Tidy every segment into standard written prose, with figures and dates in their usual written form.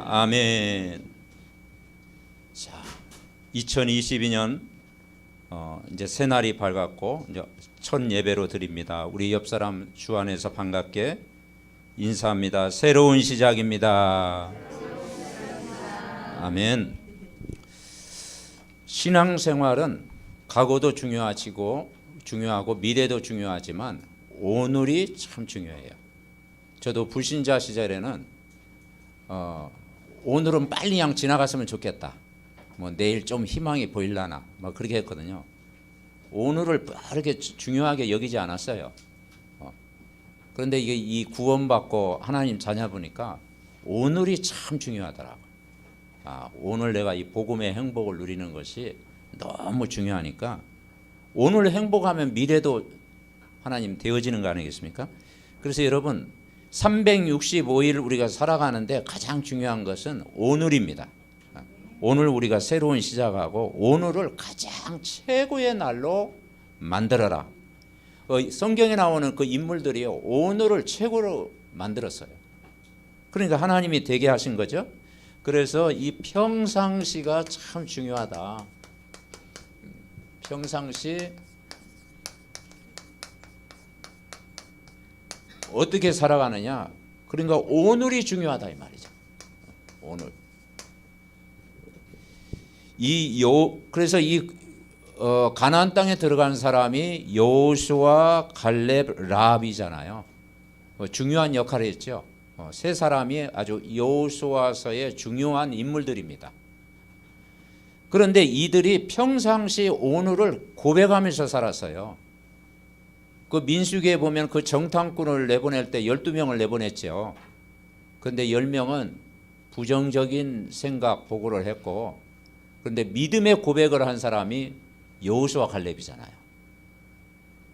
아멘. 자, 2022년 이제 새날이 밝았고 이제 첫 예배로 드립니다. 우리 옆 사람 주 안에서 반갑게 인사합니다. 새로운 시작입니다. 아멘. 신앙생활은 과거도 중요하고 미래도 중요하지만 오늘이 참 중요해요. 저도 불신자 시절에는 오늘은 빨리 그냥 지나갔으면 좋겠다. 뭐 내일 좀 희망이 보일라나 뭐 그렇게 했거든요. 오늘을 그렇게 중요하게 여기지 않았어요. 그런데 이게 이 구원받고 하나님 자녀 보니까 오늘이 참 중요하더라고. 오늘 내가 이 복음의 행복을 누리는 것이 너무 중요하니까 오늘 행복하면 미래도 하나님 되어지는 거 아니겠습니까? 그래서 여러분 365일 우리가 살아가는데 가장 중요한 것은 오늘입니다. 오늘 우리가 새로운 시작하고 오늘을 가장 최고의 날로 만들어라. 성경에 나오는 그 인물들이요 오늘을 최고로 만들었어요. 그러니까 하나님이 되게 하신 거죠. 그래서 이 평상시가 참 중요하다. 평상시 어떻게 살아가느냐. 그러니까 오늘이 중요하다 이 말이죠. 오늘. 그래서 이 가나안 땅에 들어간 사람이 여호수아, 갈렙, 라합이잖아요. 중요한 역할을 했죠. 세 사람이 아주 여호수아서의 중요한 인물들입니다. 그런데 이들이 평상시 오늘을 고백하면서 살았어요. 그 민수기에 보면 그 정탐꾼을 내보낼 때 12명을 내보냈죠. 그런데 10명은 부정적인 생각 보고를 했고, 그런데 믿음의 고백을 한 사람이 여호수아 갈렙이잖아요.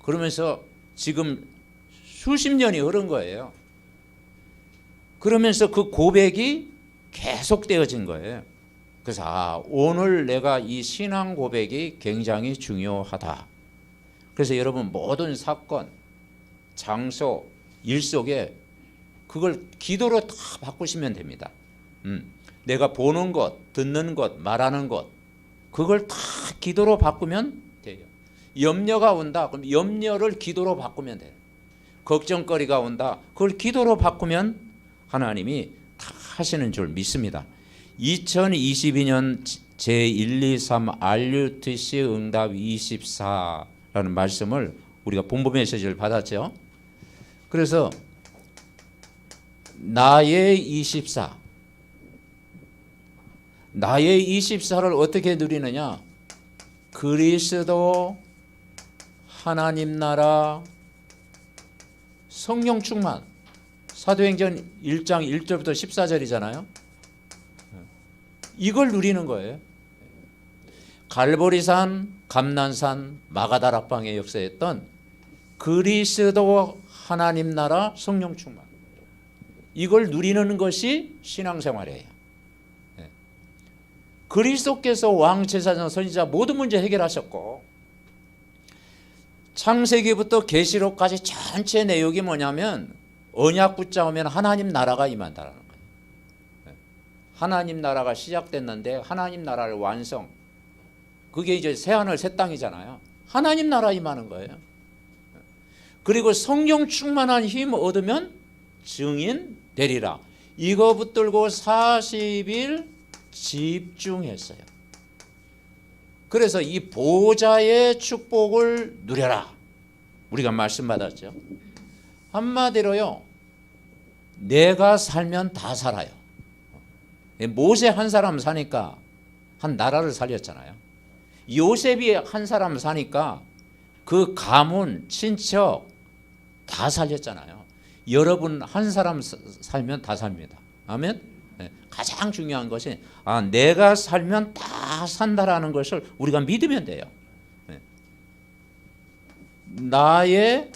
그러면서 지금 수십 년이 흐른 거예요. 그러면서 그 고백이 계속되어진 거예요. 그래서 오늘 내가 이 신앙 고백이 굉장히 중요하다. 그래서 여러분 모든 사건, 장소, 일 속에 그걸 기도로 다 바꾸시면 됩니다. 내가 보는 것, 듣는 것, 말하는 것 그걸 다 기도로 바꾸면 돼요. 염려가 온다. 그럼 염려를 기도로 바꾸면 돼요. 걱정거리가 온다. 그걸 기도로 바꾸면 하나님이 다 하시는 줄 믿습니다. 2022년 제123 RUTC 응답 24라는 말씀을 우리가 본부 메시지를 받았죠. 그래서 나의 24 나의 24를 어떻게 누리느냐. 그리스도, 하나님 나라, 성령 충만. 사도행전 1장 1절부터 14절이잖아요. 이걸 누리는 거예요. 갈보리산, 감난산, 마가다락방에 역사했던 그리스도, 하나님 나라, 성령 충만. 이걸 누리는 것이 신앙생활이에요. 그리스도께서 왕, 제사장, 선지자 모든 문제 해결하셨고 창세기부터 계시록까지 전체 내용이 뭐냐면 언약 붙잡으면 하나님 나라가 임한다는 거예요. 하나님 나라가 시작됐는데 하나님 나라를 완성. 그게 이제 새하늘 새 땅이잖아요. 하나님 나라 임하는 거예요. 그리고 성령 충만한 힘 얻으면 증인 되리라. 이거 붙들고 40일 집중했어요. 그래서 이 보좌의 축복을 누려라. 우리가 말씀 받았죠. 한마디로요. 내가 살면 다 살아요. 모세 한 사람 사니까 한 나라를 살렸잖아요. 요셉이 한 사람 사니까 그 가문, 친척 다 살렸잖아요. 여러분 한 사람 살면 다 삽니다. 아멘. 가장 중요한 것이 내가 살면 다 산다라는 것을 우리가 믿으면 돼요. 나의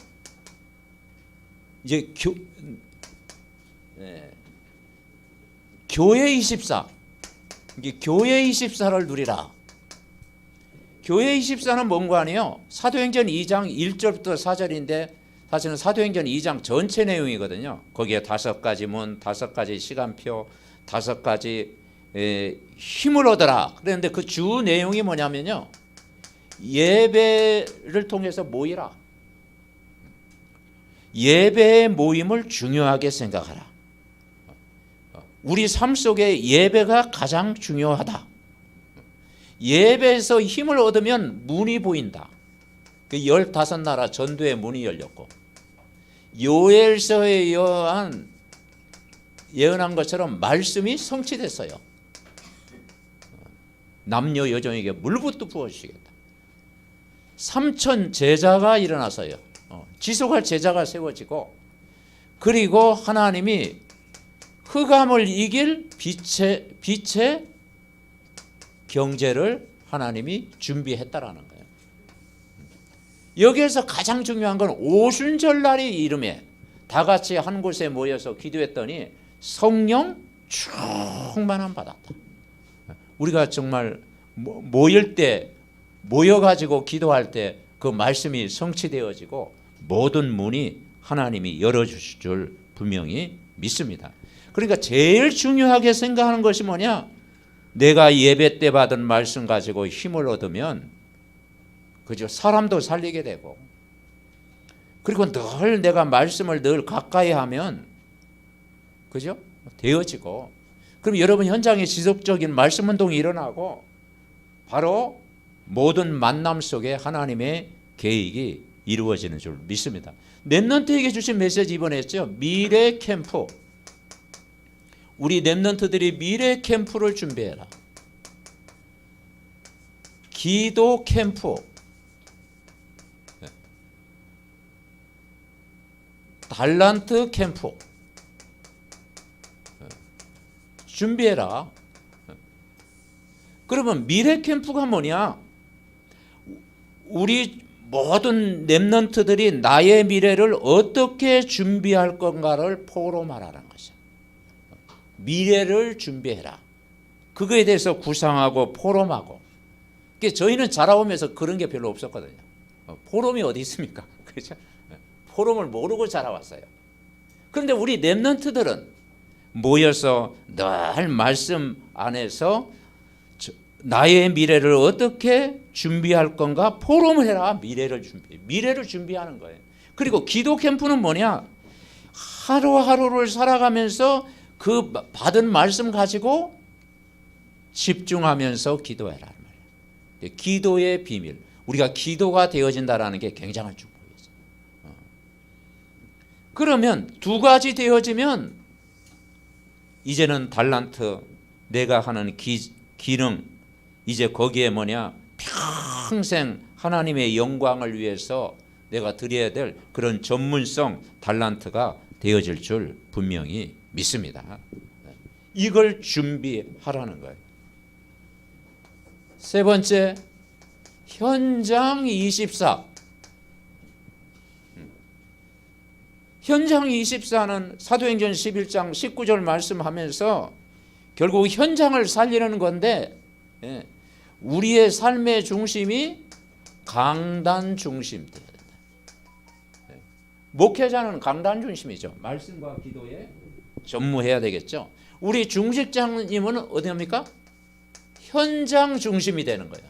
이제 교회 24 교회 24를 누리라. 교회 24는 뭔가 아니에요. 사도행전 2장 1절부터 4절인데 사실은 사도행전 2장 전체 내용이거든요. 거기에 5가지 문, 5가지 시간표, 5가지 힘을 얻어라. 그랬는데 그 주 내용이 뭐냐면요. 예배를 통해서 모이라. 예배의 모임을 중요하게 생각하라. 우리 삶 속에 예배가 가장 중요하다. 예배에서 힘을 얻으면 문이 보인다. 그 15나라 전도의 문이 열렸고 요엘서에 예언한 것처럼 말씀이 성취됐어요. 남녀 여종에게 물부터 부어주시겠다. 3천 제자가 일어나서요. 지속할 제자가 세워지고 그리고 하나님이 흑암을 이길 빛의 경제를 하나님이 준비했다라는 거예요. 여기에서 가장 중요한 건 오순절날이 이름에 다 같이 한 곳에 모여서 기도했더니 성령 충만함 받았다. 우리가 정말 모일 때 모여가지고 기도할 때 그 말씀이 성취되어지고 모든 문이 하나님이 열어주실 줄 분명히 믿습니다. 그러니까 제일 중요하게 생각하는 것이 뭐냐? 내가 예배 때 받은 말씀 가지고 힘을 얻으면 그죠? 사람도 살리게 되고 그리고 늘 내가 말씀을 늘 가까이 하면 그죠? 되어지고 그럼 여러분 현장에 지속적인 말씀 운동이 일어나고 바로 모든 만남 속에 하나님의 계획이 이루어지는 줄 믿습니다. 랩런트에게 주신 메시지 이번에 했죠. 미래 캠프. 우리 랩런트들이 미래 캠프를 준비해라. 기도 캠프. 달란트 캠프. 준비해라. 그러면 미래 캠프가 뭐냐? 우리 모든 랩런트들이 나의 미래를 어떻게 준비할 건가를 포럼하라는 것이야. 미래를 준비해라. 그거에 대해서 구상하고 포럼하고. 저희는 자라오면서 그런 게 별로 없었거든요. 포럼이 어디 있습니까? 그렇죠? 포럼을 모르고 자라왔어요. 그런데 우리 랩런트들은 모여서 늘 말씀 안에서 나의 미래를 어떻게 준비할 건가 포럼을 해라. 미래를 준비하는 거예요. 그리고 기도 캠프는 뭐냐? 하루하루를 살아가면서 그 받은 말씀 가지고 집중하면서 기도해라 말이에요. 기도의 비밀. 우리가 기도가 되어진다라는 게 굉장한 축복이죠. 그러면 2가지 되어지면 이제는 달란트 내가 하는 기능 이제 거기에 뭐냐? 평생 하나님의 영광을 위해서 내가 드려야 될 그런 전문성 달란트가 되어질 줄 분명히 믿습니다. 이걸 준비하라는 거예요. 3번째, 현장 24. 현장 24는 사도행전 11장 19절 말씀하면서 결국 현장을 살리는 건데 우리의 삶의 중심이 강단 중심 되어야 된다. 목회자는 강단 중심이죠. 말씀과 기도에 전무해야 되겠죠. 우리 중직장님은 어디 합니까? 현장 중심이 되는 거예요.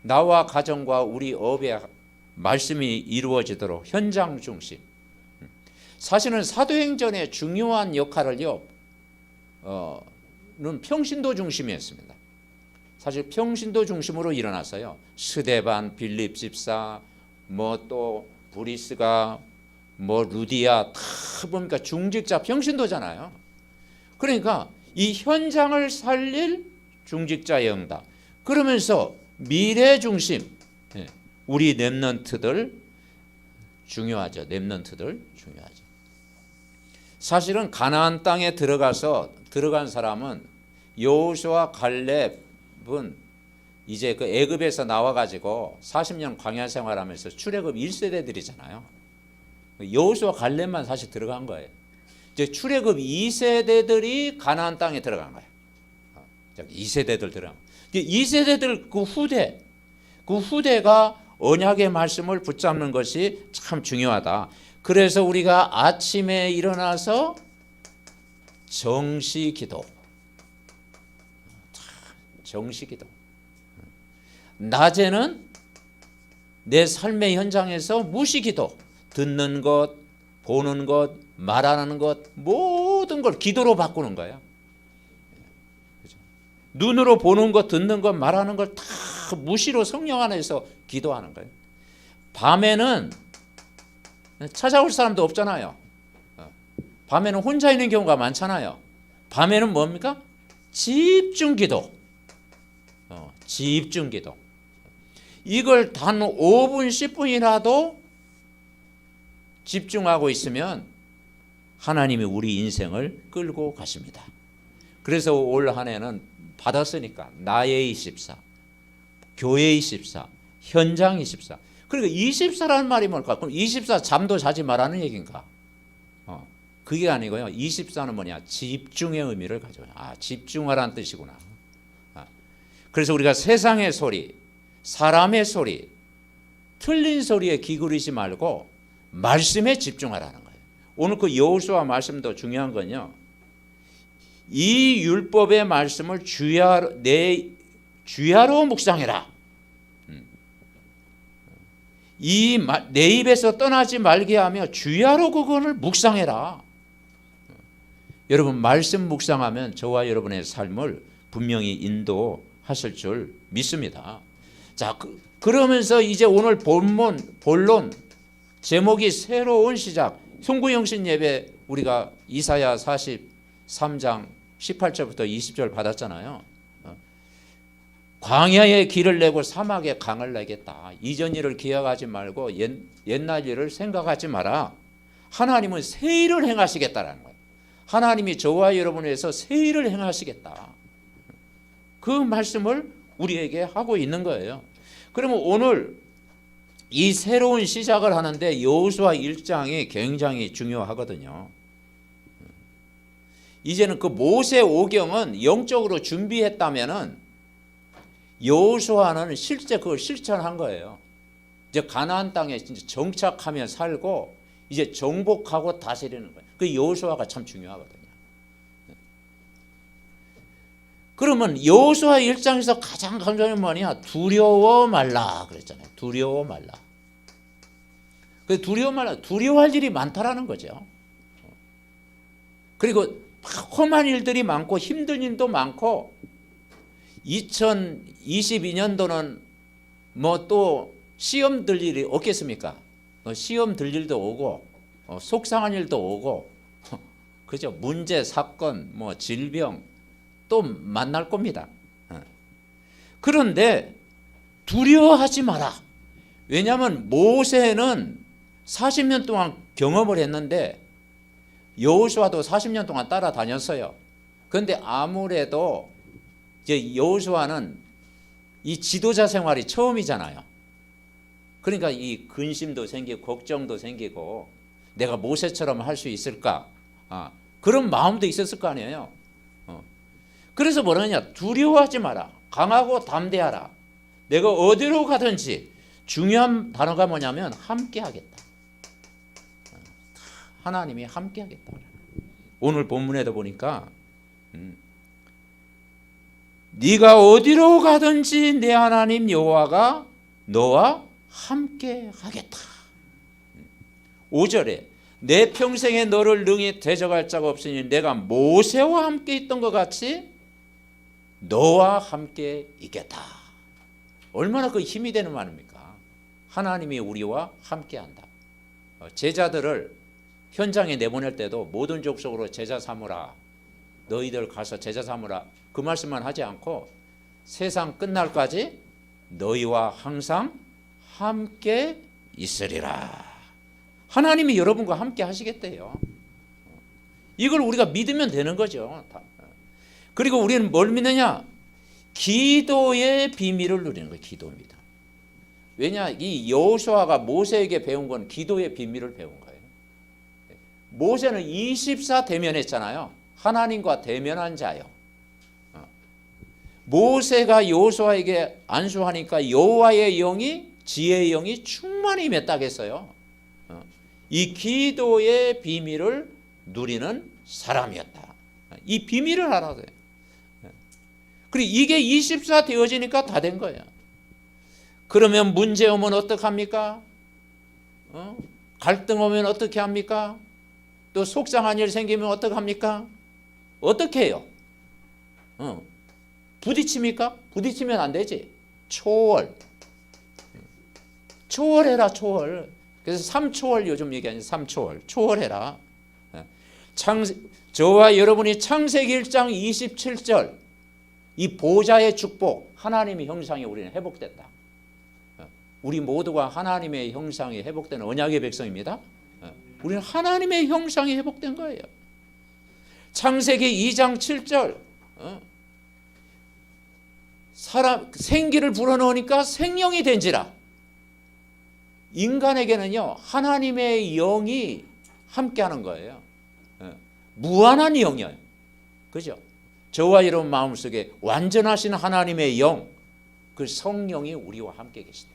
나와 가정과 우리 업의 말씀이 이루어지도록 현장 중심. 사실은 사도행전의 중요한 역할을요. 는 평신도 중심이었습니다. 사실 평신도 중심으로 일어났어요. 스데반, 빌립 집사, 뭐 또 브리스가, 뭐 루디아 다 보니까 중직자 평신도잖아요. 그러니까 이 현장을 살릴 중직자의 응답. 그러면서 미래 중심. 우리 랩런트들 중요하죠. 랩런트들 중요하죠. 사실은 가나안 땅에 들어간 사람은 여호수아 갈렙은 이제 그 애굽에서 나와가지고 40년 광야 생활하면서 출애굽 1세대들이잖아요. 여호수아 갈렙만 사실 들어간 거예요. 이제 출애굽 2세대들이 가나안 땅에 들어간 거예요. 2세대들 들어간. 2세대들 그 후대가 언약의 말씀을 붙잡는 것이 참 중요하다. 그래서 우리가 아침에 일어나서 정시기도. 정시기도. 낮에는 내 삶의 현장에서 무시기도. 듣는 것, 보는 것, 말하는 것 모든 걸 기도로 바꾸는 거예요. 눈으로 보는 것, 듣는 것, 말하는 걸 다 무시로 성령 안에서 기도하는 거예요. 밤에는 찾아올 사람도 없잖아요. 밤에는 혼자 있는 경우가 많잖아요. 밤에는 뭡니까? 집중기도. 집중기도. 이걸 단 5분, 10분이라도 집중하고 있으면 하나님이 우리 인생을 끌고 가십니다. 그래서 올 한 해는 받았으니까 나의 24, 교회 24, 현장 24. 그러니까 24라는 말이 뭘까? 그럼 24 잠도 자지 말라는 얘기인가? 그게 아니고요. 24는 뭐냐? 집중의 의미를 가져요. 집중하라는 뜻이구나. 그래서 우리가 세상의 소리, 사람의 소리, 틀린 소리에 귀 기울이지 말고 말씀에 집중하라는 거예요. 오늘 그 여호수아 말씀도 중요한 건요. 이 율법의 말씀을 내 주야로 묵상해라. 내 입에서 떠나지 말게 하며 주야로 그것을 묵상해라. 여러분 말씀 묵상하면 저와 여러분의 삶을 분명히 인도하실 줄 믿습니다. 자, 그러면서 이제 오늘 본론 제목이 새로운 시작. 송구영신 예배 우리가 이사야 43장 18절부터 20절 받았잖아요. 광야에 길을 내고 사막에 강을 내겠다. 이전 일을 기억하지 말고 옛날 일을 생각하지 마라. 하나님은 새 일을 행하시겠다라는 거예요. 하나님이 저와 여러분을 위해서 새 일을 행하시겠다. 그 말씀을 우리에게 하고 있는 거예요. 그러면 오늘 이 새로운 시작을 하는데 여호수아 1장이 굉장히 중요하거든요. 이제는 그 모세 오경은 영적으로 준비했다면은 여호수아는 실제 그걸 실천한 거예요. 이제 가나안 땅에 진짜 정착하며 살고 이제 정복하고 다스리는 거예요. 그 여호수아가 참 중요하거든요. 그러면 여호수아 1장에서 가장 강조하는 게 뭐냐? 두려워 말라 그랬잖아요. 두려워 말라. 그 두려워 말라. 두려워할 일이 많다라는 거죠. 그리고 험한 일들이 많고 힘든 일도 많고 2022년도는 뭐 또 시험 들 일이 없겠습니까? 시험 들 일도 오고 속상한 일도 오고 그죠? 문제, 사건, 뭐 질병 또 만날 겁니다. 그런데 두려워하지 마라. 왜냐하면 모세는 40년 동안 경험을 했는데 여호수아도 40년 동안 따라다녔어요. 그런데 아무래도 이제 여호수아는 이 지도자 생활이 처음이잖아요. 그러니까 이 근심도 생기고 걱정도 생기고 내가 모세처럼 할 수 있을까? 그런 마음도 있었을 거 아니에요. 그래서 뭐라냐? 두려워하지 마라. 강하고 담대하라. 내가 어디로 가든지 중요한 단어가 뭐냐면 함께 하겠다. 하나님이 함께 하겠다. 오늘 본문에도 보니까 네가 어디로 가든지 내 하나님 여호와가 너와 함께 하겠다. 5절에 내 평생에 너를 능히 대적할 자가 없으니 내가 모세와 함께 있던 것 같이 너와 함께 있겠다. 얼마나 그 힘이 되는 말입니까? 하나님이 우리와 함께 한다. 제자들을 현장에 내보낼 때도 모든 족속으로 제자 삼으라. 너희들 가서 제자 삼으라. 그 말씀만 하지 않고 세상 끝날까지 너희와 항상 함께 있으리라. 하나님이 여러분과 함께 하시겠대요. 이걸 우리가 믿으면 되는 거죠. 그리고 우리는 뭘 믿느냐? 기도의 비밀을 누리는 거예요. 기도입니다. 왜냐? 이 여호수아가 모세에게 배운 건 기도의 비밀을 배운 거예요. 모세는 24 대면했잖아요. 하나님과 대면한 자요. 모세가 여호수아에게 안수하니까 여호와의 영이 지혜의 영이 충만히 임했다겠어요. 이 기도의 비밀을 누리는 사람이었다. 이 비밀을 알아야 돼요. 그리고 이게 24 되어지니까 다 된 거예요. 그러면 문제 오면 어떡합니까? 갈등 오면 어떻게 합니까? 또 속상한 일 생기면 어떡합니까? 어떻게 해요? 부딪힙니까? 부딪히면 안 되지. 초월. 초월해라, 초월. 그래서 3초월 요즘 얘기하는 3초월. 초월해라. 저와 여러분이 창세기 1장 27절 이 보좌의 축복, 하나님의 형상이 우리는 회복됐다. 우리 모두가 하나님의 형상이 회복된 언약의 백성입니다. 우리는 하나님의 형상이 회복된 거예요. 창세기 2장 7절 사람 생기를 불어넣으니까 생명이 된지라. 인간에게는요 하나님의 영이 함께하는 거예요. 무한한 영이에요. 그죠? 저와 여러분 마음속에 완전하신 하나님의 영, 그 성령이 우리와 함께 계신다.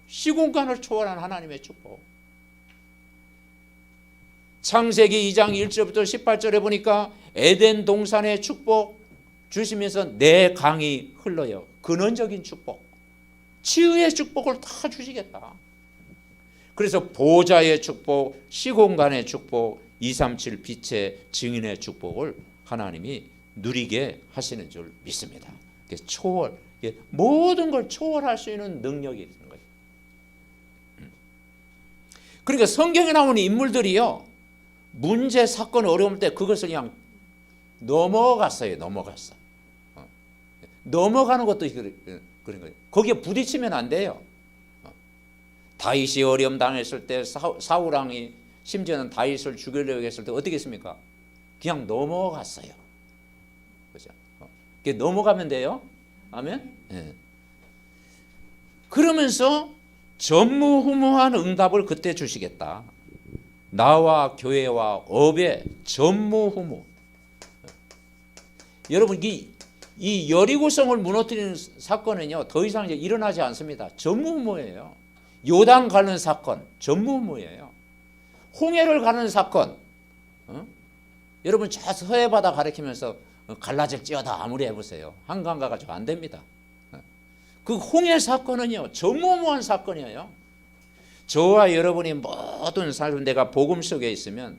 시공간을 초월한 하나님의 축복. 창세기 2장 1절부터 18절에 보니까 에덴 동산의 축복 주시면서 내 강이 흘러요. 근원적인 축복, 치유의 축복을 다 주시겠다. 그래서 보좌의 축복, 시공간의 축복, 237 빛의 증인의 축복을 하나님이 누리게 하시는 줄 믿습니다. 초월, 모든 걸 초월할 수 있는 능력이 있는 거예요. 그러니까 성경에 나오는 인물들이요 문제, 사건, 어려울 때 그것을 그냥 넘어갔어요. 넘어가는 것도 그런 거예요. 거기에 부딪히면 안 돼요. 다윗이 어려움 당했을 때 사울왕이 심지어는 다윗을 죽이려고 했을 때 어떻게 했습니까? 그냥 넘어갔어요. 그죠? 넘어가면 돼요. 아멘. 네. 그러면서 전무후무한 응답을 그때 주시겠다. 나와 교회와 업의 전무후무. 여러분 이 여리고성을 무너뜨리는 사건은요 더 이상 이제 일어나지 않습니다. 전무후무예요. 요단 가는 사건 전무후무예요. 홍해를 가는 사건. 여러분 저 서해 바다 가리키면서 갈라질지어다 아무리 해보세요. 한강 가가지고 안 됩니다. 그 홍해 사건은요 전무후무한 사건이에요. 저와 여러분이 모든 삶 내가 복음 속에 있으면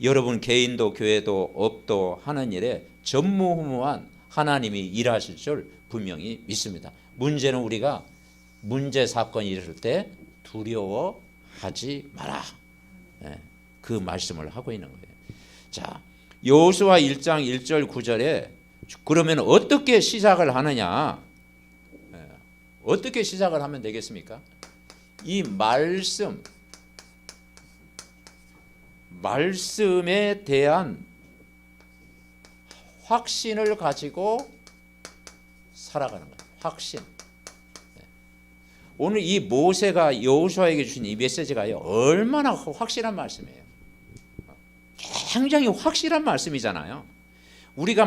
여러분 개인도 교회도 업도 하는 일에 전무후무한 하나님이 일하실 줄 분명히 믿습니다. 문제는 우리가 문제 사건이 일어날 때 두려워하지 마라. 그 말씀을 하고 있는 거예요. 자, 여호수아 1장 1절 9절에 그러면 어떻게 시작을 하느냐? 어떻게 시작을 하면 되겠습니까? 이 말씀에 대한 확신을 가지고 살아가는 거예요. 확신. 오늘 이 모세가 여호수아에게 주신 이 메시지가요 얼마나 확실한 말씀이에요. 굉장히 확실한 말씀이잖아요. 우리가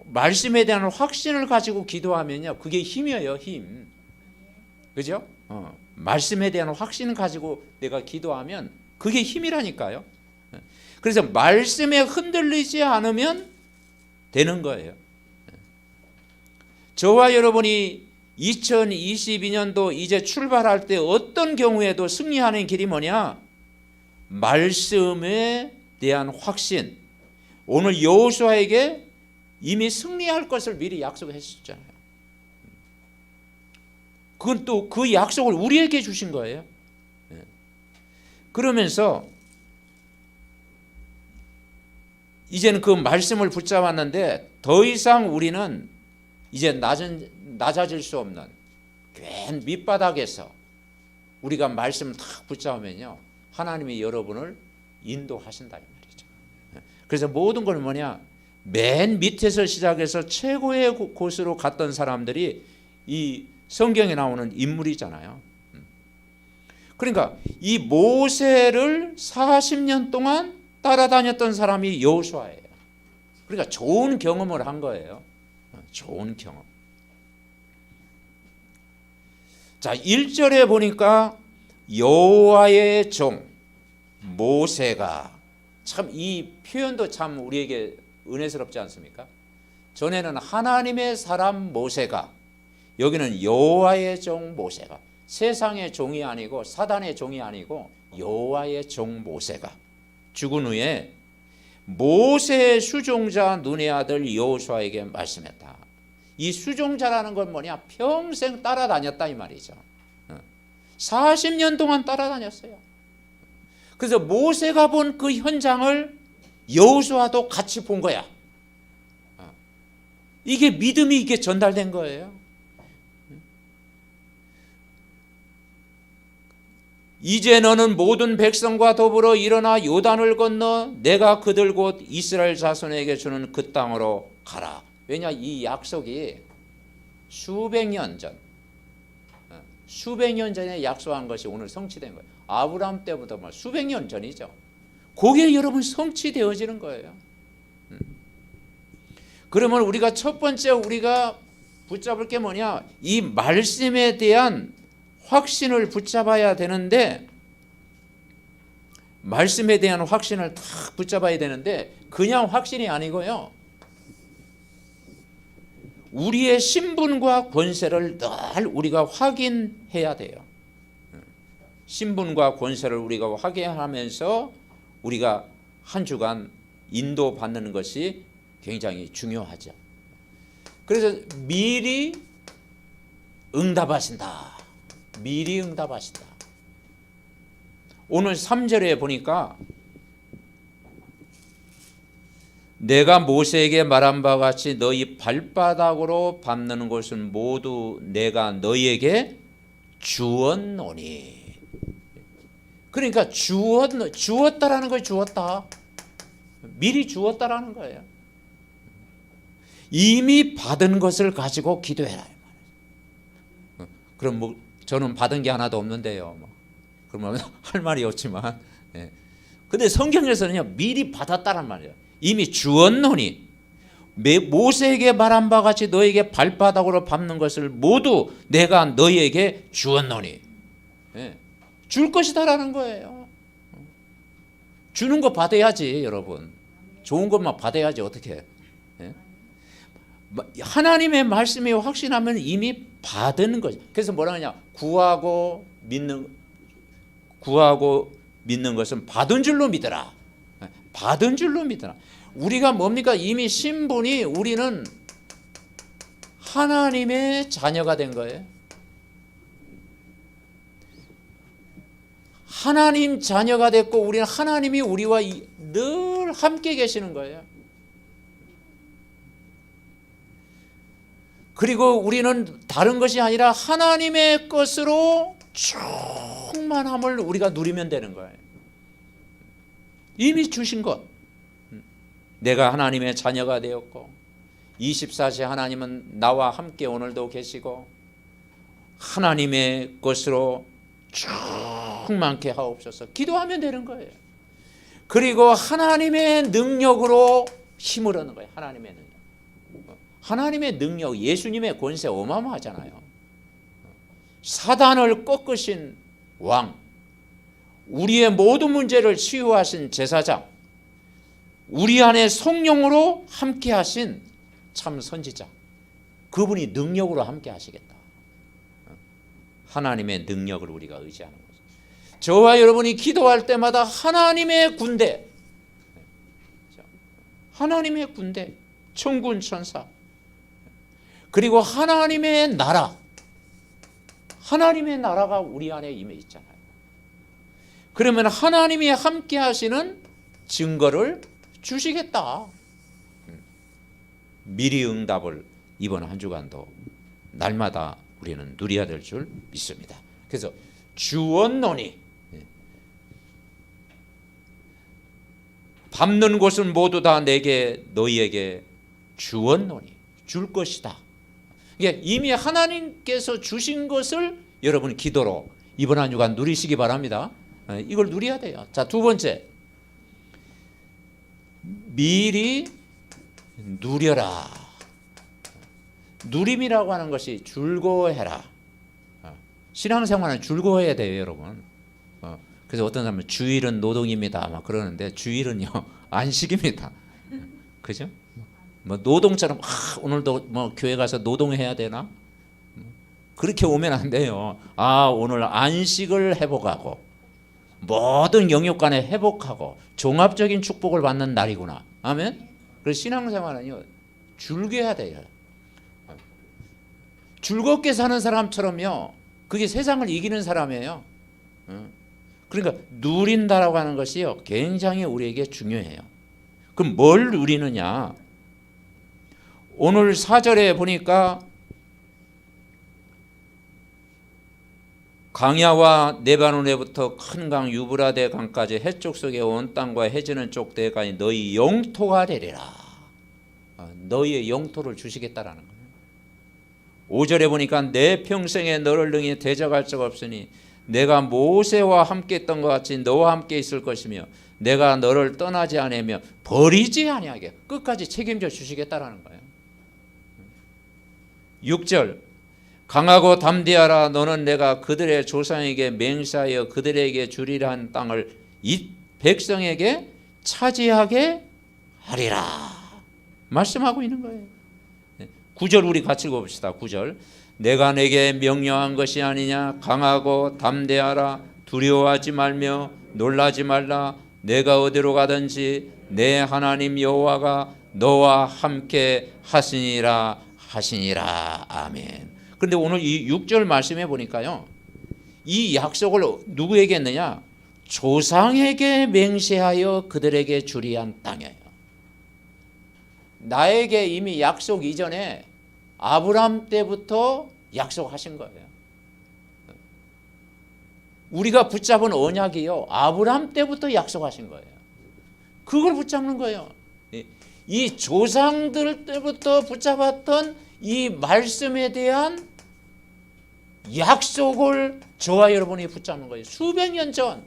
말씀에 대한 확신을 가지고 기도하면요 그게 힘이에요. 힘. 그죠? 말씀에 대한 확신을 가지고 내가 기도하면 그게 힘이라니까요. 그래서 말씀에 흔들리지 않으면 되는 거예요. 저와 여러분이 2022년도 이제 출발할 때 어떤 경우에도 승리하는 길이 뭐냐? 말씀에 대한 확신. 오늘 여호수아에게 이미 승리할 것을 미리 약속해 주셨잖아요. 그건 또 그 약속을 우리에게 주신 거예요. 그러면서 이제는 그 말씀을 붙잡았는데 더 이상 우리는 이제 낮아질 수 없는 괜 밑바닥에서 우리가 말씀을 탁 붙잡으면요 하나님이 여러분을 인도하신다 이 말이죠. 그래서 모든 걸 뭐냐 맨 밑에서 시작해서 최고의 곳으로 갔던 사람들이 이 성경에 나오는 인물이잖아요. 그러니까 이 모세를 40년 동안 따라다녔던 사람이 여호수아예요. 그러니까 좋은 경험을 한 거예요. 좋은 경험. 자, 1절에 보니까 여호와의 종 모세가 참 이 표현도 참 우리에게 은혜스럽지 않습니까? 전에는 하나님의 사람 모세가, 여기는 여호와의 종 모세가, 세상의 종이 아니고 사단의 종이 아니고 여호와의 종 모세가 죽은 후에 모세의 수종자 눈의 아들 여호수아에게 말씀했다. 이 수종자라는 건 뭐냐? 평생 따라다녔다 이 말이죠. 40년 동안 따라다녔어요. 그래서 모세가 본 그 현장을 여호수아도 같이 본 거야. 이게 믿음이 이게 전달된 거예요. 이제 너는 모든 백성과 더불어 일어나 요단을 건너 내가 그들 곧 이스라엘 자손에게 주는 그 땅으로 가라. 왜냐, 이 약속이 수백 년 전에 약속한 것이 오늘 성취된 거예요. 아브라함 때부터 수백 년 전이죠. 그게 여러분 성취되어지는 거예요. 그러면 우리가 첫 번째 우리가 붙잡을 게 뭐냐? 이 말씀에 대한 확신을 붙잡아야 되는데, 말씀에 대한 확신을 딱 붙잡아야 되는데 그냥 확신이 아니고요, 우리의 신분과 권세를 늘 우리가 확인해야 돼요. 신분과 권세를 우리가 확인하면서 우리가 한 주간 인도받는 것이 굉장히 중요하죠. 그래서 미리 응답하신다. 미리 응답하신다. 오늘 3절에 보니까 내가 모세에게 말한 바와 같이 너희 발바닥으로 밟는 것은 모두 내가 너희에게 주었노니. 그러니까 주었다라는 걸 주었다. 미리 주었다라는 거예요. 이미 받은 것을 가지고 기도해라. 그럼 뭐 저는 받은 게 하나도 없는데요. 그러면 할 말이 없지만, 근데 성경에서는요 미리 받았다란 말이에요. 이미 주었노니 모세에게 말한 바 같이 너에게 발바닥으로 밟는 것을 모두 내가 너희에게 주었노니. 줄 것이다라는 거예요. 주는 거 받아야지 여러분. 좋은 것만 받아야지 어떻게. 하나님의 말씀이 확신하면 이미 받은 거죠. 그래서 뭐라 하냐? 구하고 믿는 것은 받은 줄로 믿어라. 받은 줄로 믿어라. 우리가 뭡니까? 이미 신분이, 우리는 하나님의 자녀가 된 거예요. 하나님 자녀가 됐고 우리는 하나님이 우리와 늘 함께 계시는 거예요. 그리고 우리는 다른 것이 아니라 하나님의 것으로 충만함을 우리가 누리면 되는 거예요. 이미 주신 것. 내가 하나님의 자녀가 되었고 24시 하나님은 나와 함께 오늘도 계시고 하나님의 것으로 충만케 하옵소서. 기도하면 되는 거예요. 그리고 하나님의 능력으로 힘을 얻는 거예요. 하나님의 능력. 하나님의 능력, 예수님의 권세 어마어마하잖아요. 사단을 꺾으신 왕, 우리의 모든 문제를 치유하신 제사장, 우리 안에 성령으로 함께 하신 참 선지자, 그분이 능력으로 함께 하시겠다. 하나님의 능력을 우리가 의지하는 거죠. 저와 여러분이 기도할 때마다 하나님의 군대, 천군 천사, 그리고 하나님의 나라, 하나님의 나라가 우리 안에 임해 있잖아요. 그러면 하나님이 함께 하시는 증거를 주시겠다. 미리 응답을 이번 한 주간도 날마다 우리는 누려야 될 줄 믿습니다. 그래서 주었노니, 밟는 곳은 모두 다 내게 너희에게 주었노니, 줄 것이다. 이게 이미 하나님께서 주신 것을 여러분 기도로 이번 한 주간 누리시기 바랍니다. 이걸 누려야 돼요. 자, 두 번째, 미리 누려라. 누림이라고 하는 것이 즐거워해라. 신앙생활은 즐거워해야 돼요, 여러분. 그래서 어떤 사람은 주일은 노동입니다 막 그러는데 주일은요 안식입니다. 그죠? 뭐 노동처럼 오늘도 뭐 교회 가서 노동해야 되나? 그렇게 오면 안 돼요. 오늘 안식을 회복하고 모든 영역간에 회복하고 종합적인 축복을 받는 날이구나. 아멘. 그래서 신앙생활은요 즐겨야 돼요. 즐겁게 사는 사람처럼요 그게 세상을 이기는 사람이에요. 그러니까 누린다라고 하는 것이요 굉장히 우리에게 중요해요. 그럼 뭘 누리느냐? 오늘 4절에 보니까 강야와 레바논에부터 큰 강 유브라데 강까지 해쪽 속에 온 땅과 해지는 쪽 대까지 너희 영토가 되리라. 너희의 영토를 주시겠다라는 거예요. 5절에 보니까 내 평생에 너를 능히 대적할 적 없으니 내가 모세와 함께 했던 것 같이 너와 함께 있을 것이며 내가 너를 떠나지 않으며 버리지 아니하게 끝까지 책임져 주시겠다라는 거예요. 6절 강하고 담대하라. 너는 내가 그들의 조상에게 맹세하여 그들에게 주리라 한 땅을 이 백성에게 차지하게 하리라 말씀하고 있는 거예요. 9절 우리 같이 읽어봅시다. 9절 내가 내게 명령한 것이 아니냐. 강하고 담대하라. 두려워하지 말며 놀라지 말라. 내가 어디로 가든지 내 하나님 여호와가 너와 함께 하시니라 하시니라. 아멘. 그런데 오늘 이 6절 말씀해 보니까요 이 약속을 누구에게 했느냐? 조상에게 맹세하여 그들에게 주리한 땅이에요. 나에게 이미 약속 이전에 아브라함 때부터 약속하신 거예요. 우리가 붙잡은 언약이요 아브라함 때부터 약속하신 거예요. 그걸 붙잡는 거예요. 이 조상들 때부터 붙잡았던 이 말씀에 대한 약속을 저와 여러분이 붙잡는 거예요. 수백 년 전,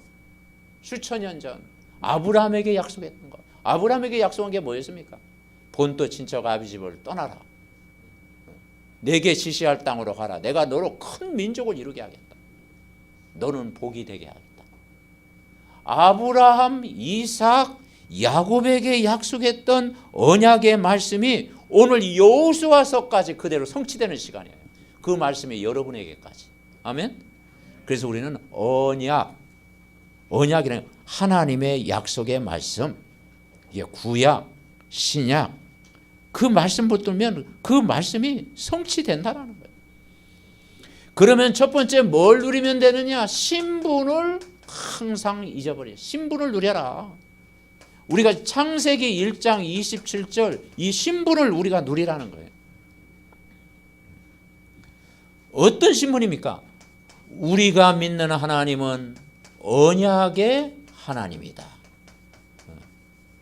수천 년 전 아브라함에게 약속했던 거. 아브라함에게 약속한 게 뭐였습니까? 본토 친척 아비 집을 떠나라. 내게 지시할 땅으로 가라. 내가 너로 큰 민족을 이루게 하겠다. 너는 복이 되게 하겠다. 아브라함, 이삭, 야곱에게 약속했던 언약의 말씀이 오늘 여호수아서까지 그대로 성취되는 시간이에요. 그 말씀이 여러분에게까지. 아멘. 그래서 우리는 언약이라는 하나님의 약속의 말씀, 이게 구약, 신약, 그 말씀 붙들면 그 말씀이 성취된다라는 거예요. 그러면 첫 번째 뭘 누리면 되느냐? 신분을 항상 잊어버려. 신분을 누려라. 우리가 창세기 1장 27절 이 신분을 우리가 누리라는 거예요. 어떤 신분입니까? 우리가 믿는 하나님은 언약의 하나님이다.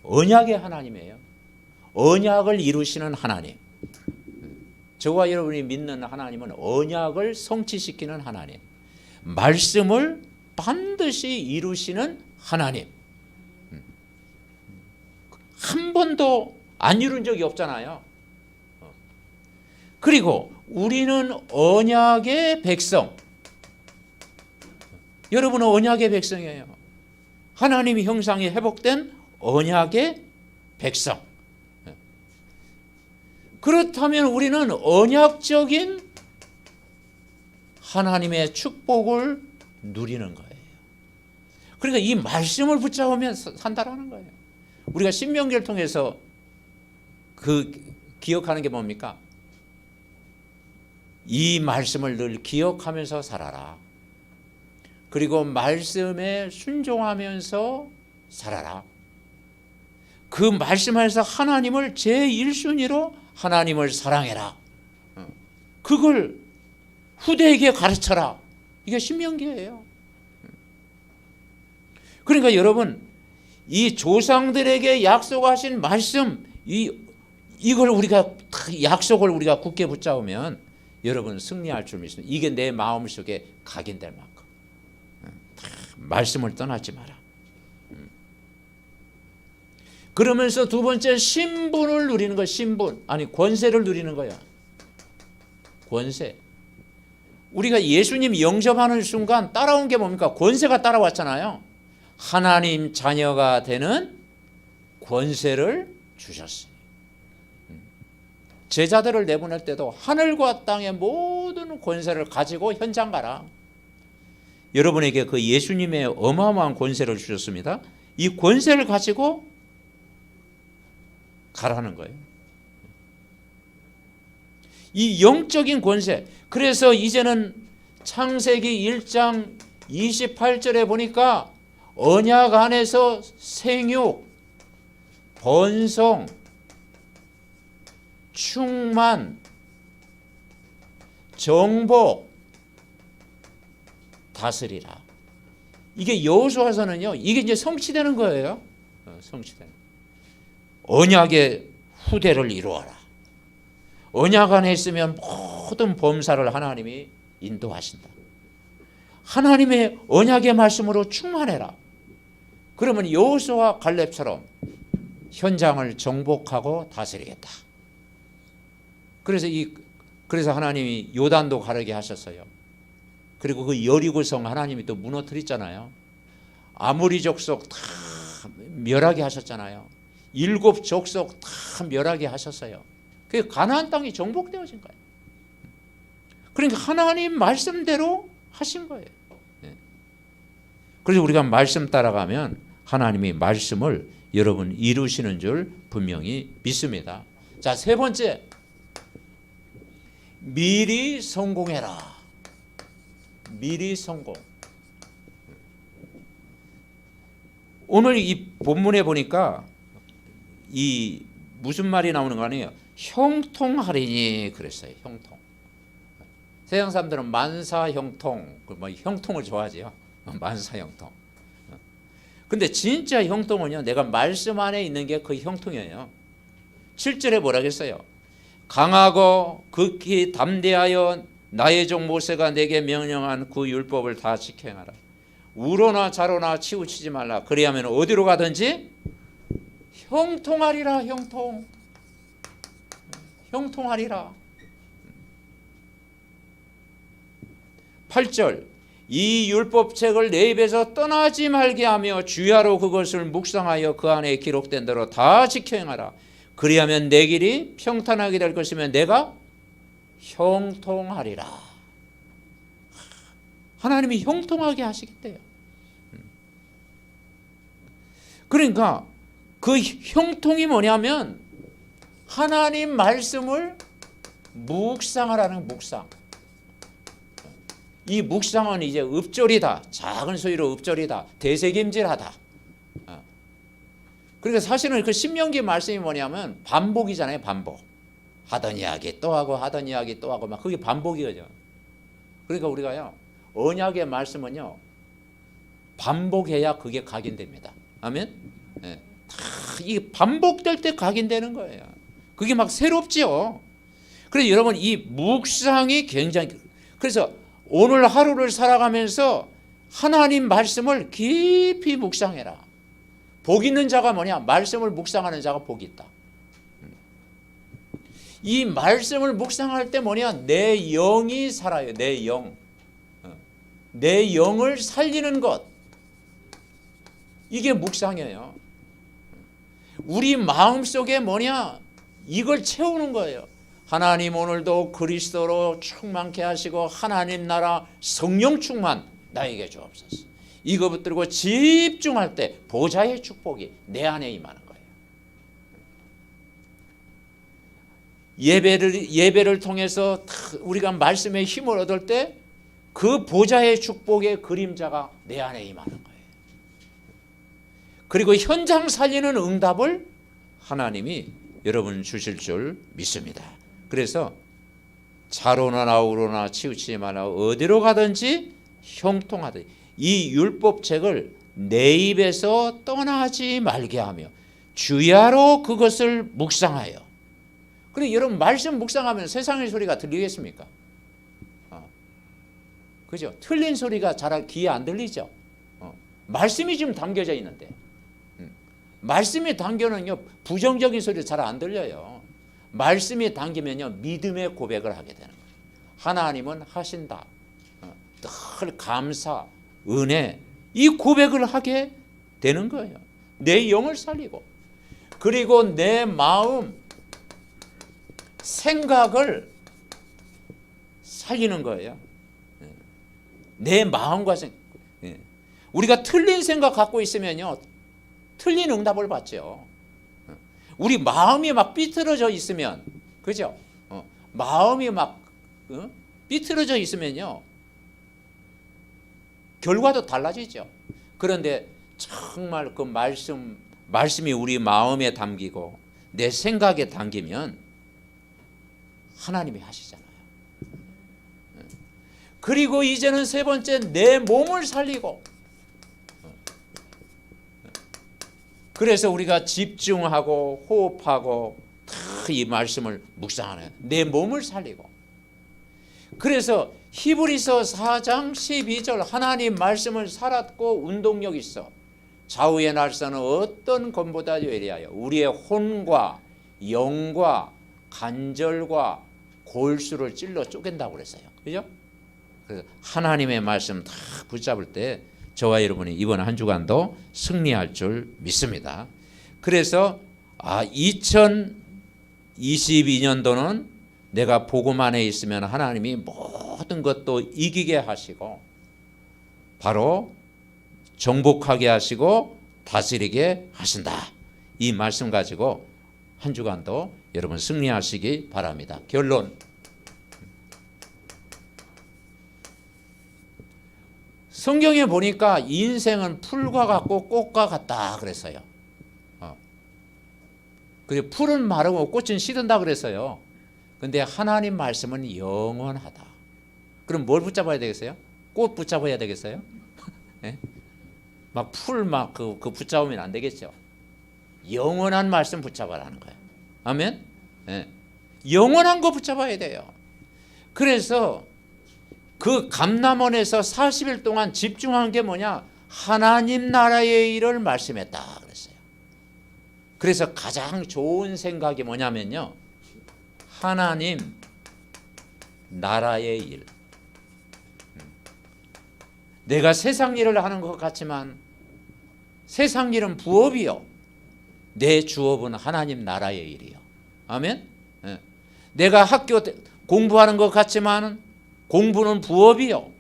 언약의 하나님이에요. 언약을 이루시는 하나님. 저와 여러분이 믿는 하나님은 언약을 성취시키는 하나님. 말씀을 반드시 이루시는 하나님. 한 번도 안 이룬 적이 없잖아요. 그리고 우리는 언약의 백성. 여러분은 언약의 백성이에요. 하나님의 형상이 회복된 언약의 백성. 그렇다면 우리는 언약적인 하나님의 축복을 누리는 거예요. 그러니까 이 말씀을 붙잡으면 산다라는 거예요. 우리가 신명기를 통해서 그 기억하는 게 뭡니까? 이 말씀을 늘 기억하면서 살아라. 그리고 말씀에 순종하면서 살아라. 그 말씀 안에서 하나님을 제1순위로 하나님을 사랑해라. 그걸 후대에게 가르쳐라. 이게 신명기예요. 그러니까 여러분 이 조상들에게 약속하신 말씀 이걸 우리가 약속을 우리가 굳게 붙잡으면 여러분 승리할 줄 믿습니다. 이게 내 마음속에 각인될 만큼 말씀을 떠나지 마라. 그러면서 두 번째 신분을 누리는 거야. 신분 아니 권세를 누리는 거야. 권세. 우리가 예수님 영접하는 순간 따라온 게 뭡니까? 권세가 따라왔잖아요. 하나님 자녀가 되는 권세를 주셨어요. 제자들을 내보낼 때도 하늘과 땅의 모든 권세를 가지고 현장 가라. 여러분에게 그 예수님의 어마어마한 권세를 주셨습니다. 이 권세를 가지고 가라는 거예요. 이 영적인 권세. 그래서 이제는 창세기 1장 28절에 보니까 언약 안에서 생육, 번성, 충만, 정복, 다스리라. 이게 여호수아서는요, 이게 이제 성취되는 거예요. 성취되는. 언약의 후대를 이루어라. 언약 안에 있으면 모든 범사를 하나님이 인도하신다. 하나님의 언약의 말씀으로 충만해라. 그러면 여호수아 갈렙처럼 현장을 정복하고 다스리겠다. 그래서 하나님이 요단도 가르게 하셨어요. 그리고 그 여리고성 하나님이 또 무너뜨렸잖아요. 아모리 족속 다 멸하게 하셨잖아요. 7 족속 다 멸하게 하셨어요. 그 가나안 땅이 정복되어진 거예요. 그러니까 하나님 말씀대로 하신 거예요. 그래서 우리가 말씀 따라가면 하나님이 말씀을 여러분 이루시는 줄 분명히 믿습니다. 자, 세 번째, 미리 성공해라. 미리 성공. 오늘 이 본문에 보니까 이 무슨 말이 나오는 거 아니에요? 형통하리니 그랬어요. 형통. 세상 사람들은 만사 형통, 뭐 형통을 좋아하지요. 만사 형통. 근데 진짜 형통은요, 내가 말씀 안에 있는 게 그 형통이에요. 7절에 뭐라 그랬어요? 강하고 극히 담대하여 나의 종 모세가 내게 명령한 그 율법을 다 지켜 행하라. 우로나 좌로나 치우치지 말라. 그리하면 어디로 가든지 형통하리라. 형통하리라. 8절, 이 율법책을 내 입에서 떠나지 말게 하며 주야로 그것을 묵상하여 그 안에 기록된 대로 다 지켜 행하라. 그리하면 내 길이 평탄하게 될 것이며 내가 형통하리라. 하나님이 형통하게 하시겠대요. 그러니까 그 형통이 뭐냐면 하나님 말씀을 묵상하라는 묵상. 이 묵상은 이제 읍조리다. 작은 소리로 읍조리다. 되새김질하다. 그러니까 사실은 그 신명기 말씀이 뭐냐면 반복이잖아요. 반복. 하던 이야기 또 하고 하던 이야기 또 하고 막 그게 반복이거든요. 그러니까 우리가요, 언약의 말씀은요 반복해야 그게 각인됩니다. 아멘. 네. 다 이게 반복될 때 각인되는 거예요. 그게 막 새롭지요. 그래서 여러분 이 묵상이 굉장히, 그래서 오늘 하루를 살아가면서 하나님 말씀을 깊이 묵상해라. 복 있는 자가 뭐냐? 말씀을 묵상하는 자가 복이 있다. 이 말씀을 묵상할 때 뭐냐? 내 영이 살아요. 내 영. 내 영을 살리는 것. 이게 묵상이에요. 우리 마음속에 뭐냐? 이걸 채우는 거예요. 하나님 오늘도 그리스도로 충만케 하시고 하나님 나라 성령 충만 나에게 주옵소서. 이거 붙들고 집중할 때 보좌의 축복이 내 안에 임하는 거예요. 예배를 통해서 우리가 말씀의 힘을 얻을 때 그 보좌의 축복의 그림자가 내 안에 임하는 거예요. 그리고 현장 살리는 응답을 하나님이 여러분 주실 줄 믿습니다. 그래서 좌로나 우로나 치우치지 말라. 어디로 가든지 형통하듯 이 율법책을 내 입에서 떠나지 말게 하며 주야로 그것을 묵상하여. 그래 여러분 말씀 묵상하면 세상의 소리가 들리겠습니까? 그죠? 틀린 소리가 잘 귀에 안 들리죠? 말씀이 지금 담겨져 있는데 말씀이 담겨는요 부정적인 소리 잘 안 들려요. 말씀이 담기면요 믿음의 고백을 하게 되는 거예요. 하나님은 하신다. 늘 감사, 은혜 이 고백을 하게 되는 거예요. 내 영을 살리고, 그리고 내 마음, 생각을 살리는 거예요. 내 마음과 생각. 우리가 틀린 생각 갖고 있으면요, 틀린 응답을 받죠. 우리 마음이 막 삐뚤어져 있으면, 그죠? 마음이 막 삐뚤어져 있으면요, 결과도 달라지죠. 그런데 정말 그 말씀이 우리 마음에 담기고 내 생각에 담기면 하나님이 하시잖아요. 그리고 이제는 세 번째, 내 몸을 살리고. 그래서 우리가 집중하고 호흡하고 이 말씀을 묵상하는, 내 몸을 살리고. 그래서 히브리서 4장 12절, 하나님 말씀을 살았고 운동력 있어 좌우의 날선은 어떤 검보다 예리하여 우리의 혼과 영과 관절과 골수를 찔러 쪼갠다고 그랬어요. 그죠? 그래서 하나님의 말씀 다 붙잡을 때 저와 여러분이 이번 한 주간도 승리할 줄 믿습니다. 그래서 2022년도는 내가 복음 안에 있으면 하나님이 모든 것도 이기게 하시고 바로 정복하게 하시고 다스리게 하신다. 이 말씀 가지고 한 주간도 여러분 승리하시기 바랍니다. 결론, 성경에 보니까 인생은 풀과 같고 꽃과 같다 그랬어요. 그리고 풀은 마르고 꽃은 시든다 그랬어요. 근데 하나님 말씀은 영원하다. 그럼 뭘 붙잡아야 되겠어요? 꽃 붙잡아야 되겠어요? 네? 막 풀 막 그 붙잡으면 안 되겠죠. 영원한 말씀 붙잡아라는 거예요. 아멘. 네. 영원한 거 붙잡아야 돼요. 그래서 그 감람원에서 40일 동안 집중한 게 뭐냐? 하나님 나라의 일을 말씀했다 그랬어요. 그래서 가장 좋은 생각이 뭐냐면요, 하나님 나라의 일. 내가 세상 일을 하는 것 같지만 세상 일은 부업이요, 내 주업은 하나님 나라의 일이요. 아멘. 네. 내가 학교 공부하는 것 같지만 공부는 부업이요,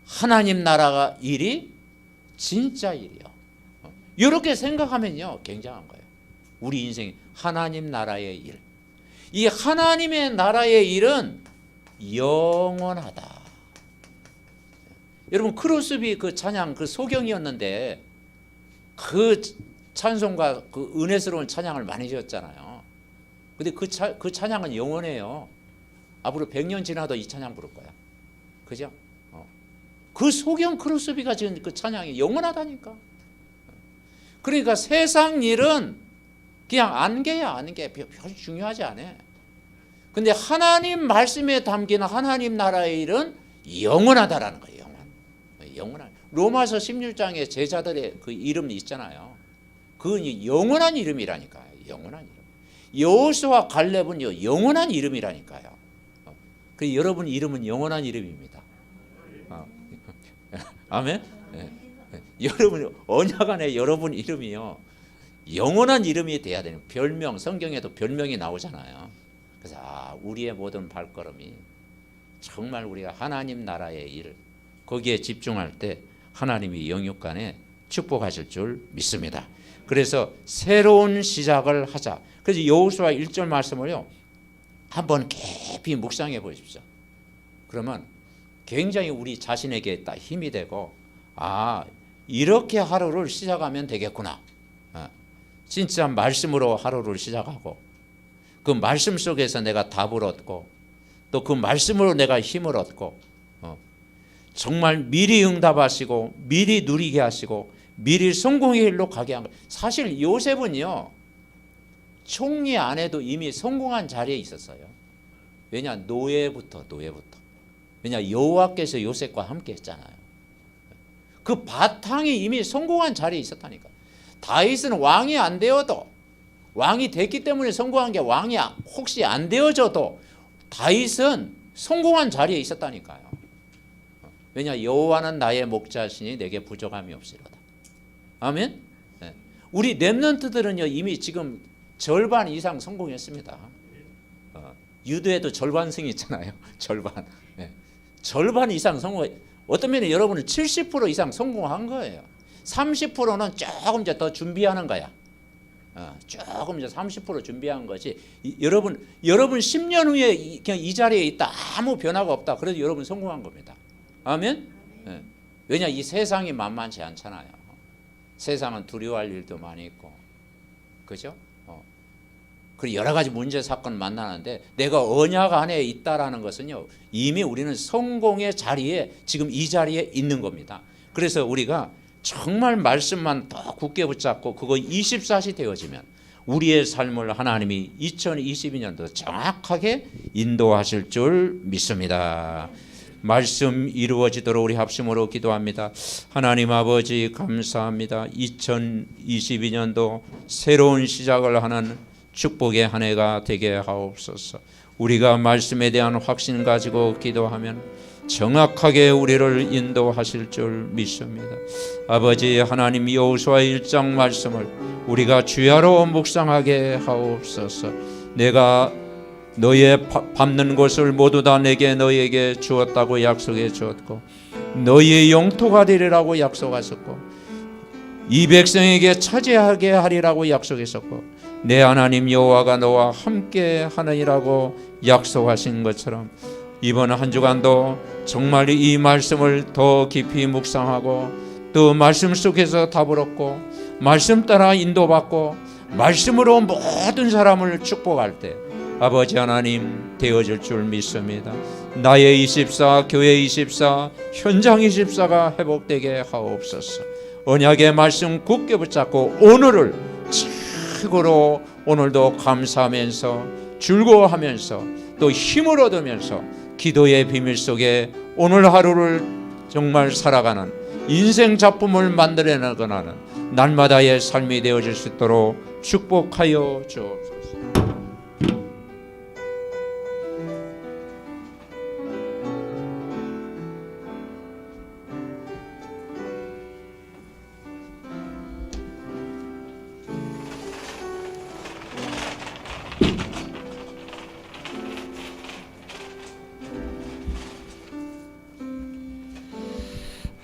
하나님 나라가 일이 진짜 일이요. 이렇게 생각하면요 굉장한 거예요. 우리 인생이 하나님 나라의 일, 이 하나님의 나라의 일은 영원하다. 여러분 크로스비 그 찬양 그 소경이었는데 그 찬송과 그 은혜스러운 찬양을 많이 지었잖아요. 근데 그 찬양은 영원해요. 앞으로 100년 지나도 이 찬양 부를 거야. 그죠? 그 소경 크로스비가 지은 그 찬양이 영원하다니까. 그러니까 세상 일은 그냥 안개야, 안개. 별 중요하지 않아. 근데 하나님 말씀에 담긴 하나님 나라의 일은 영원하다라는 거예요. 영원한. 로마서 16장에 제자들의 그 이름이 있잖아요. 그건 영원한 이름이라니까요. 영원한 이름. 여호수아 갈렙은요 영원한 이름이라니까요. 그 여러분 이름은 영원한 이름입니다. 아멘. 네. 여러분 언약 안에 여러분 이름이요 영원한 이름이 돼야 되는, 별명, 성경에도 별명이 나오잖아요. 그래서 우리의 모든 발걸음이 정말 우리가 하나님 나라의 일, 거기에 집중할 때 하나님이 영육간에 축복하실 줄 믿습니다. 그래서 새로운 시작을 하자. 그래서 여호수아 1절 말씀을요 한번 깊이 묵상해 보십시오. 그러면 굉장히 우리 자신에게 딱 힘이 되고, 이렇게 하루를 시작하면 되겠구나. 진짜 말씀으로 하루를 시작하고 그 말씀 속에서 내가 답을 얻고 또 그 말씀으로 내가 힘을 얻고 정말 미리 응답하시고 미리 누리게 하시고 미리 성공의 일로 가게 한 거예요. 사실 요셉은요 총리 안에도 이미 성공한 자리에 있었어요. 왜냐? 노예부터. 왜냐? 여호와께서 요셉과 함께 했잖아요. 그 바탕이 이미 성공한 자리에 있었다니까. 다윗은 왕이 안 되어도, 왕이 됐기 때문에 성공한 게, 왕이 혹시 안 되어져도 다윗은 성공한 자리에 있었다니까요. 왜냐? 여호와는 나의 목자시니 내게 부족함이 없으리로다. 아멘. 예. 우리 렘넌트들은요 이미 지금 절반 이상 성공했습니다. 유도에도 절반승이 있잖아요. 절반. 예. 절반 이상 성공. 어떤 면에 여러분은 70% 이상 성공한 거예요. 30%는 조금 이제 더 준비하는 거야. 조금 이제 30% 준비한 거지. 여러분 10년 후에 그냥 이 자리에 있다 아무 변화가 없다. 그래도 여러분 성공한 겁니다. 아멘. 예. 왜냐 이 세상이 만만치 않잖아요. 세상은 두려워할 일도 많이 있고, 그죠? 그리고 여러 가지 문제 사건 만나는데 내가 언약 안에 있다라는 것은요 이미 우리는 성공의 자리에 지금 이 자리에 있는 겁니다. 그래서 우리가 정말 말씀만 더 굳게 붙잡고 그거 24시 되어지면 우리의 삶을 하나님이 2022년도 정확하게 인도하실 줄 믿습니다. 말씀 이루어지도록 우리 합심으로 기도합니다. 하나님 아버지 감사합니다. 2022년도 새로운 시작을 하는 축복의 한 해가 되게 하옵소서. 우리가 말씀에 대한 확신 가지고 기도하면 정확하게 우리를 인도하실 줄 믿습니다. 아버지 하나님 여호수아 1장 말씀을 우리가 주야로 묵상하게 하옵소서. 내가 너의 밟는 곳을 모두 다 내게 너에게 주었다고 약속해 주었고 너희의 영토가 되리라고 약속하셨고 이 백성에게 차지하게 하리라고 약속했었고 내 하나님 여호와가 너와 함께 하느니라고 약속하신 것처럼 이번 한 주간도 정말 이 말씀을 더 깊이 묵상하고 또 말씀 속에서 답을 얻고 말씀 따라 인도받고 말씀으로 모든 사람을 축복할 때 아버지 하나님 되어질 줄 믿습니다. 나의 24, 교회 24, 현장 24가 회복되게 하옵소서. 언약의 말씀 굳게 붙잡고 오늘을 최고로 오늘도 감사하면서 즐거워하면서 또 힘을 얻으면서 기도의 비밀 속에 오늘 하루를 정말 살아가는 인생 작품을 만들어내가는 날마다의 삶이 되어질 수 있도록 축복하여 주옵소서.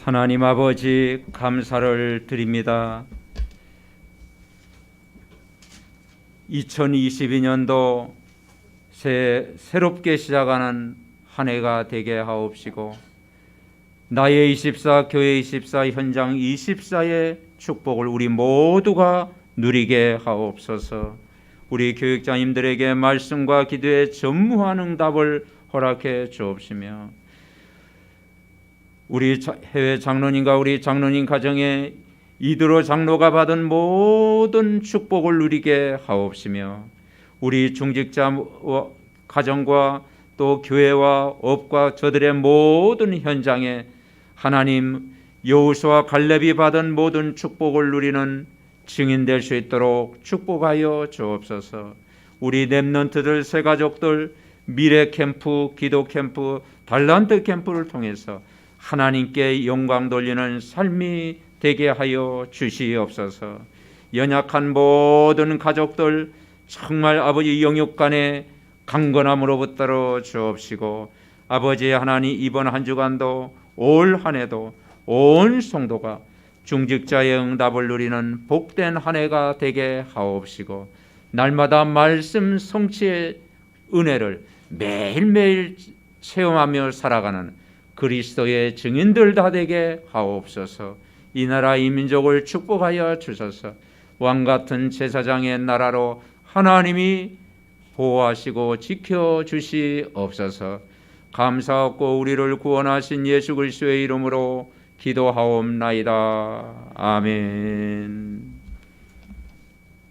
하나님 아버지 감사를 드립니다. 2022년도 새롭게 시작하는 한 해가 되게 하옵시고 나의 24, 교회 24, 현장 24의 축복을 우리 모두가 누리게 하옵소서. 우리 교육자님들에게 말씀과 기도에 전무한 응답을 허락해 주옵시며 우리 해외 장로님과 우리 장로님 가정에 이드로 장로가 받은 모든 축복을 누리게 하옵시며 우리 중직자 가정과 또 교회와 업과 저들의 모든 현장에 하나님 여호수아 갈렙이 받은 모든 축복을 누리는 증인 될 수 있도록 축복하여 주옵소서. 우리 렘넌트들 새 가족들 미래 캠프, 기도 캠프, 달란트 캠프를 통해서 하나님께 영광 돌리는 삶이 되게 하여 주시옵소서. 연약한 모든 가족들 정말 아버지 영육간의 강건함으로부터 주옵시고 아버지 하나님 이번 한 주간도 올 한 해도 온 성도가 중직자의 응답을 누리는 복된 한 해가 되게 하옵시고 날마다 말씀 성취의 은혜를 매일매일 체험하며 살아가는 그리스도의 증인들 다 되게 하옵소서. 이 나라 이 민족을 축복하여 주소서. 왕같은 제사장의 나라로 하나님이 보호하시고 지켜주시옵소서. 감사하고 우리를 구원하신 예수 그리스도의 이름으로 기도하옵나이다. 아멘.